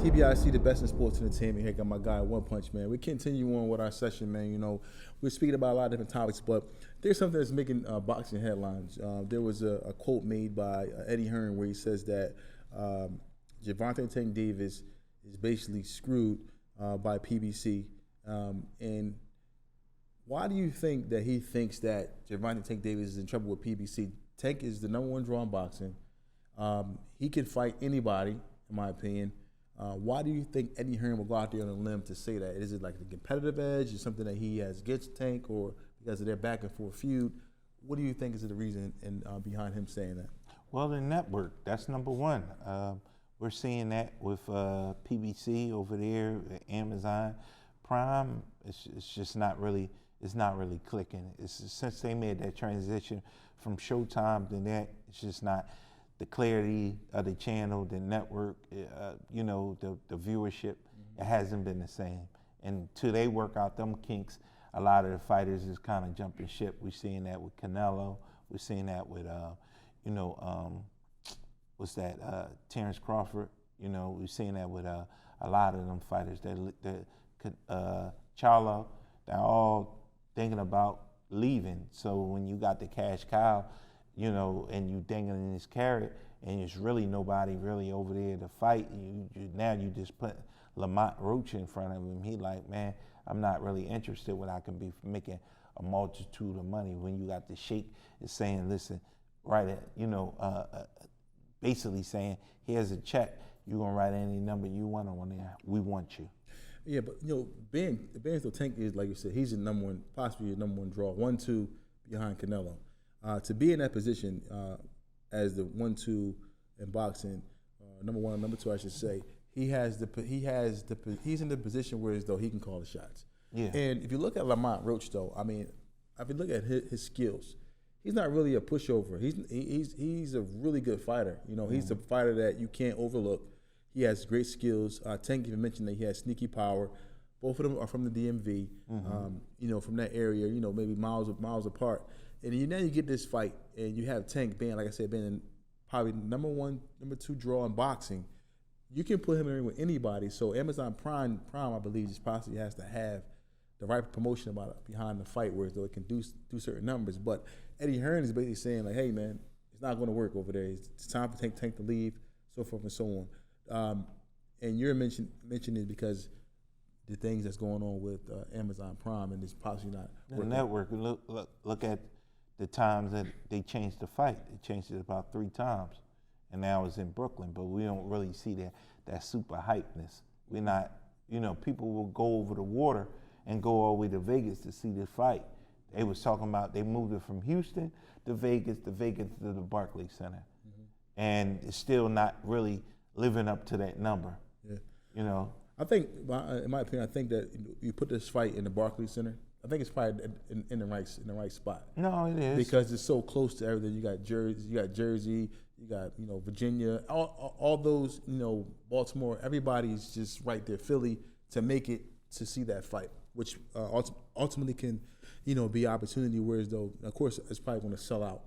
TBISE, the best in sports entertainment. Here got my guy, One Punch Man. We continue on with our session, man. You know, we're speaking about a lot of different topics, but there's something that's making boxing headlines. There was a quote made by Eddie Hearn where he says that Gervonta Tank Davis is basically screwed by PBC. And why do you think that he thinks that Gervonta Tank Davis is in trouble with PBC? Tank is the #1 draw in boxing. He can fight anybody, in my opinion. Why do you think Eddie Hearn will go out there on a limb to say that? Is it like the competitive edge? Is something that he has against Tank, or because of their back and forth feud? What do you think is the reason behind him saying that? Well, the network, that's number one. We're seeing that with PBC over there, Amazon Prime. It's just not really, it's not really clicking. Since they made that transition from Showtime to that, it's just not. The clarity of the channel, the network, you know, the viewership, it hasn't been the same. And till they work out them kinks, a lot of the fighters is kind of jumping ship. We're seeing that with Canelo. We're seeing that with, you know, what's that, Terrence Crawford. You know, we're seeing that with a lot of them fighters. Charlo, they're all thinking about leaving. So when you got the cash cow, you know, and you dangling this carrot, and there's really nobody really over there to fight. Now you just put Lamont Roach in front of him. He like, man, I'm not really interested when I can be making a multitude of money. When you got the Sheikh is saying, listen, right at, you know, basically saying, here's a check. You're gonna write any number you want on there. We want you. Yeah, but you know, being the Tank is, like you said, he's the #1, possibly your #1 draw, 1-2 behind Canelo. To be in that position as the 1-2 in boxing, #1, #2, I should say, he's in the position where as though he can call the shots. Yeah. And if you look at Lamont Roach, though, I mean, if you look at his skills, he's not really a pushover. He's a really good fighter. You know, he's a fighter that you can't overlook. He has great skills. Tank even mentioned that he has sneaky power. Both of them are from the DMV. You know, from that area. You know, maybe miles apart. And now you get this fight, and you have Tank being, like I said, being probably #1, #2 draw in boxing. You can put him in with anybody. So Amazon Prime, I believe, just possibly has to have the right promotion behind the fight, where though it can do certain numbers. But Eddie Hearn is basically saying, like, hey man, it's not going to work over there. It's time for Tank to leave, so forth and so on. And you're mentioning it because the things that's going on with Amazon Prime, and it's possibly not the network. Look at the times that they changed the fight. They changed it about 3 times, and now it's in Brooklyn. But we don't really see that super hypeness. We're not, you know, people will go over the water and go all the way to Vegas to see this fight. They was talking about they moved it from Houston to Vegas to the Barclays Center, and it's still not really living up to that number. Yeah. You know, I think, in my opinion, I think that you put this fight in the Barclays Center, I think it's probably in the right spot. No, it is, because it's so close to everything. You got Jersey, you got, you know, Virginia, all those, you know, Baltimore. Everybody's just right there. Philly, to make it to see that fight, which ultimately can, you know, be an opportunity. Whereas though, of course, it's probably going to sell out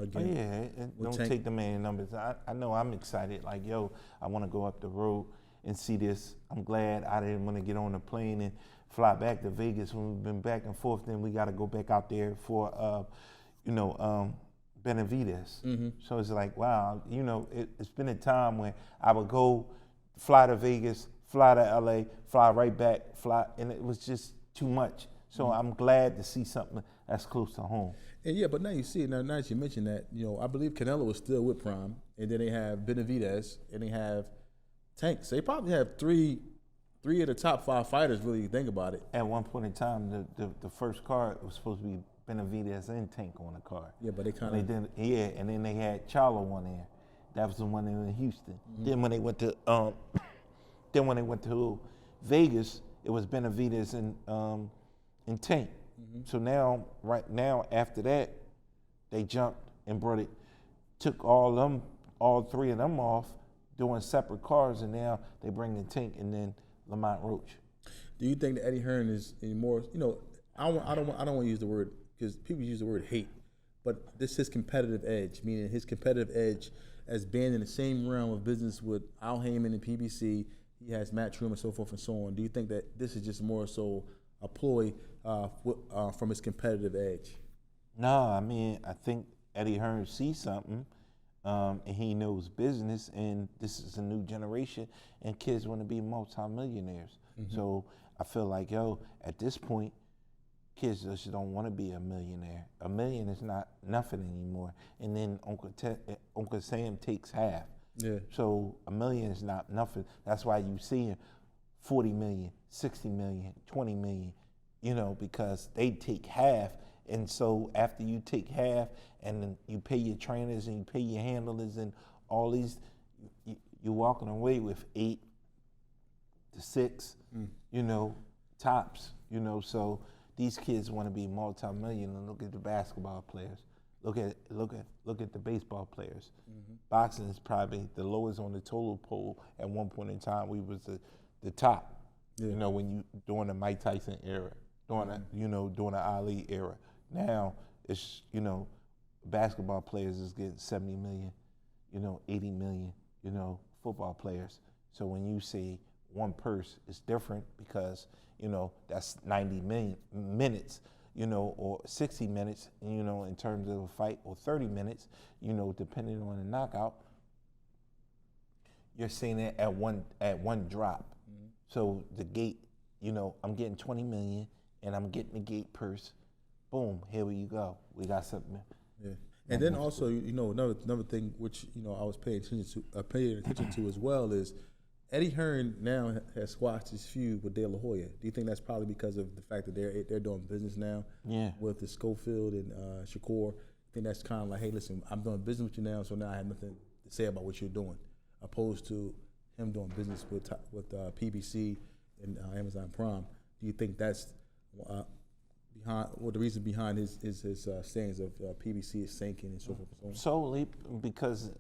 again. Oh, yeah, and don't take the man numbers. I know I'm excited. Like, yo, I want to go up the road and see this. I'm glad I didn't want to get on a plane and fly back to Vegas when we've been back and forth. Then we got to go back out there for, you know, Benavidez. So it's like, wow, you know, it's been a time when I would go fly to Vegas, fly to LA, fly right back, and it was just too much. So I'm glad to see something that's close to home. And yeah, but now you see it. Now that you mention that, you know, I believe Canelo is still with Prime, and then they have Benavidez, and they have Tank. So they probably have three of the top 5 fighters, really, you think about it. At one point in time, the first card was supposed to be Benavidez and Tank on the card. Yeah, but they kind of... and then they had Charlo one there. That was the one in Houston. Then when they went to Vegas, it was Benavidez and Tank. So now, right now, after that, they jumped and took all 3 of them off, doing separate cards, and now they bring in Tank and then Lamont Roach. Do you think that Eddie Hearn is more, you know, I don't want to use the word, because people use the word hate, but this is his competitive edge, meaning his competitive edge as being in the same realm of business with Al Heyman and PBC, He has matchroom and so forth and so on. Do you think that this is just more so a ploy from his competitive edge? No, I mean, I think Eddie Hearn sees something, and he knows business, and this is a new generation, and kids want to be multimillionaires. So I feel like, at this point, kids just don't want to be a millionaire. $1 million is not nothing anymore. And then Uncle Sam takes half. Yeah. So $1 million is not nothing. That's why you see 40 million, 60 million, 20 million, because they take half. And so after you take half and then you pay your trainers and you pay your handlers and all these, you're walking away with 8 to 6, tops, so these kids want to be multi-millionaire. Look at the basketball players. Look at the baseball players. Boxing is probably the lowest on the total pole. At one point in time, we was the top. Yeah. When you during the Mike Tyson era, during the Ali era. Now it's basketball players is getting 70 million, 80 million, football players. So when you say one purse, it's different because that's 90 minutes, or 60 minutes, in terms of a fight, or 30 minutes, depending on the knockout. You're seeing it at one drop. So the gate, I'm getting 20 million, and I'm getting the gate purse. Boom, here you go. We got something. Yeah. And then also, another thing which I was paying attention to as well is Eddie Hearn now has squashed his feud with De La Hoya. Do you think that's probably because of the fact that they're doing business now? Yeah. With the Schofield and Shakur. I think that's kind of like, hey, listen, I'm doing business with you now, so now I have nothing to say about what you're doing, opposed to him doing business with PBC and Amazon Prime. Do you think that's the reason behind his sayings of PBC is sinking and so forth and so on? Solely because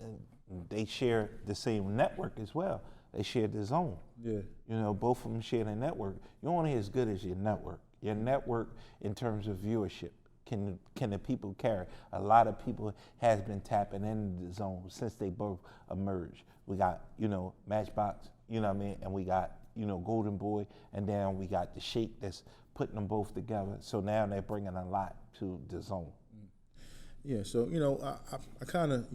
they share the same network as well. They share the zone. Yeah. Both of them share the network. You're only as good as your network. Your network in terms of viewership. Can the people carry? A lot of people has been tapping into the zone since they both emerged. We got, Matchbox, and we got, Golden Boy, and then we got the Shake that's putting them both together. So now they're bringing a lot to the zone. Yeah, so I kind of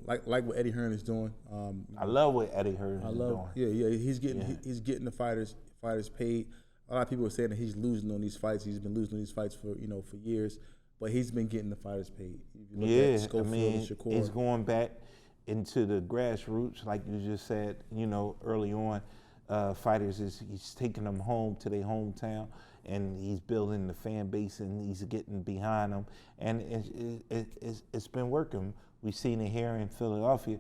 like what Eddie Hearn is doing. I love what Eddie Hearn is doing. Yeah, he's getting the fighters paid. A lot of people are saying that he's losing on these fights. He's been losing on these fights for years, but he's been getting the fighters paid. Yeah, and Shakur, he's going back into the grassroots, like you just said. Early on, fighters he's taking them home to their hometown. And he's building the fan base, and he's getting behind them, and it's been working. We've seen it here in Philadelphia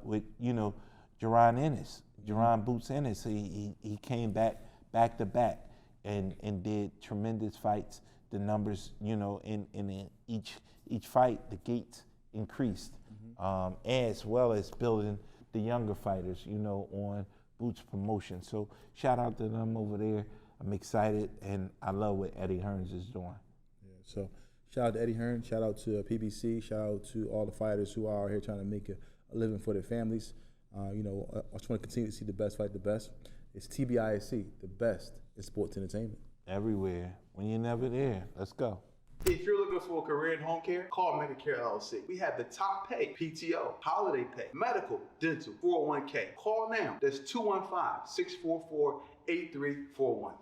with Jaron Ennis, Jaron Boots Ennis. He came back to back and did tremendous fights. The numbers, in each fight, the gates increased, as well as building the younger fighters, on Boots Promotion. So shout out to them over there. I'm excited, and I love what Eddie Hearn is doing. Yeah, so shout out to Eddie Hearn, shout out to PBC, shout out to all the fighters who are out here trying to make a living for their families. I just want to continue to see the best fight the best. It's TBISE, the best in sports entertainment. Everywhere. When you're never there, let's go. If you're looking for a career in home care, call Medicare LLC. We have the top pay, PTO, holiday pay, medical, dental, 401k. Call now. That's 215-644-8341.